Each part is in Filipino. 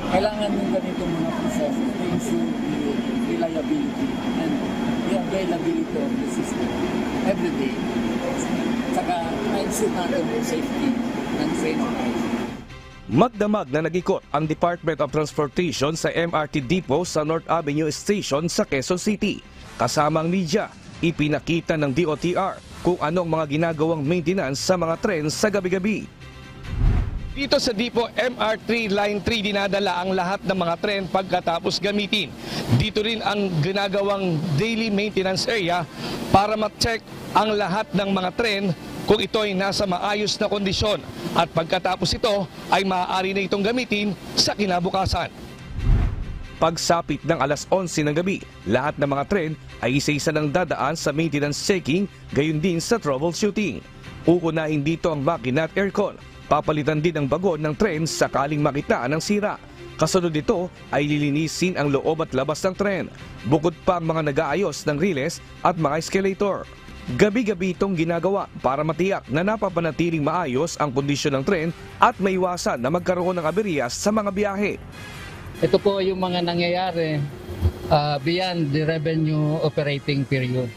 Kailangan ng ganitong mga proseso to ensure the reliability and the availability of the system every day. Saka ma-ensure natin yung safety ng train operation. Magdamag na nag-ikot ang Department of Transportation sa MRT Depot sa North Avenue Station sa Quezon City. Kasamang media, ipinakita ng DOTR kung anong mga ginagawang maintenance sa mga tren sa gabi-gabi. Dito sa Depot MR3 Line 3 dinadala ang lahat ng mga tren pagkatapos gamitin. Dito rin ang ginagawang daily maintenance area para ma-check ang lahat ng mga tren kung ito ay nasa maayos na kondisyon at pagkatapos ito ay maaari na itong gamitin sa kinabukasan. Pagsapit ng alas 11 ng gabi, lahat ng mga tren ay isa-isa ng dadaan sa maintenance checking, gayon din sa troubleshooting. Uunahin dito ang makina at aircon. Papalitan din ang bagon ng tren sakaling makita ng sira. Kasunod nito ay lilinisin ang loob at labas ng tren. Bukod pa ang mga nag-aayos ng riles at mga escalator. Gabi-gabi itong ginagawa para matiyak na napapanatiling maayos ang kondisyon ng tren at maiwasan na magkaroon ng aberya sa mga biyahe. Ito po yung mga nangyayari beyond the revenue operating period.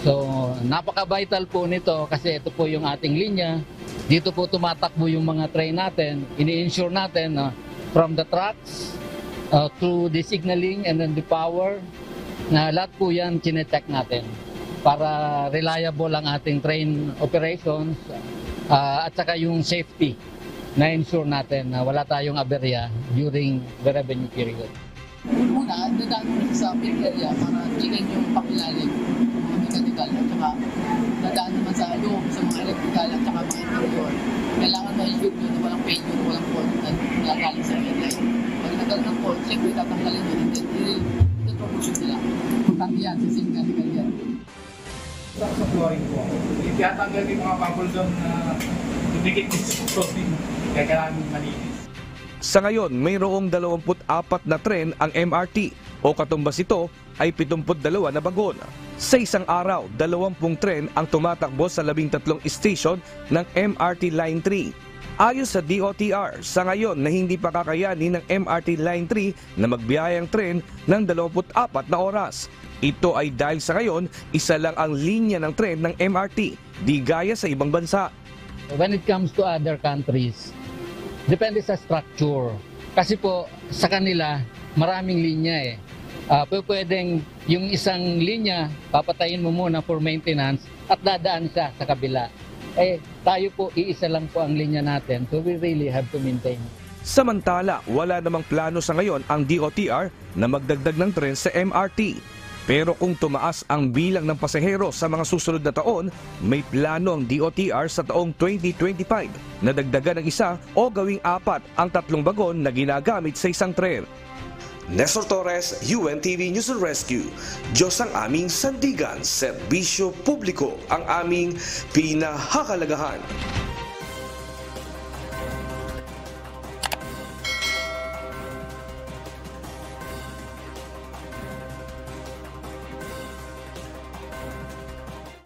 So napaka-vital po nito kasi ito po yung ating linya. Dito po tumatakbo yung mga train natin. Ini-ensure natin from the tracks to the signaling and then the power na lahat po yan chinecheck natin para reliable ang ating train operations at saka yung safety na ensure natin na wala tayong aberya during the revenue period. Una, dadaan mo sa pit area para tingin yung pakilalim ng mga mechanical at saka dadaan naman sa loob sa mga electrical at saka mga interior. Kailangan ma-ensure nyo na walang failure, walang fault na nagaling sa airline. Pag nagkaroon ng fault, siyempre tatanggalin nyo and then i-troubleshoot nila. Importante yan, sa mechanical yan. Sa flooring po, itatanggal yung mga bubble doon na dumikit sa flooring. Kaya kailangan malinis. Sa ngayon, mayroong 24 na tren ang MRT o katumbas ito ay 72 na bagon. Sa isang araw, 20 tren ang tumatakbo sa 13 station ng MRT Line 3. Ayon sa DOTR, sa ngayon na hindi pa kakayanin ng MRT Line 3 na magbiyayang tren ng 24 na oras. Ito ay dahil sa ngayon, isa lang ang linya ng tren ng MRT, di gaya sa ibang bansa. When it comes to other countries, depende sa structure. Kasi po sa kanila, maraming linya eh. Pwedeng yung isang linya, papatayin mo muna for maintenance at dadaan siya sa kabila. Tayo po, iisa lang po ang linya natin. So we really have to maintain. Samantala, wala namang plano sa ngayon ang DOTR na magdagdag ng tren sa MRT. Pero kung tumaas ang bilang ng pasahero sa mga susunod na taon, may plano ang DOTR sa taong 2025 na dagdagan ng isa o gawing 4 ang 3 bagon na ginagamit sa isang tren. Nestor Torres, UNTV News and Rescue. Diyos ang aming sandigan, serbisyo publiko ang aming pinahakalagahan.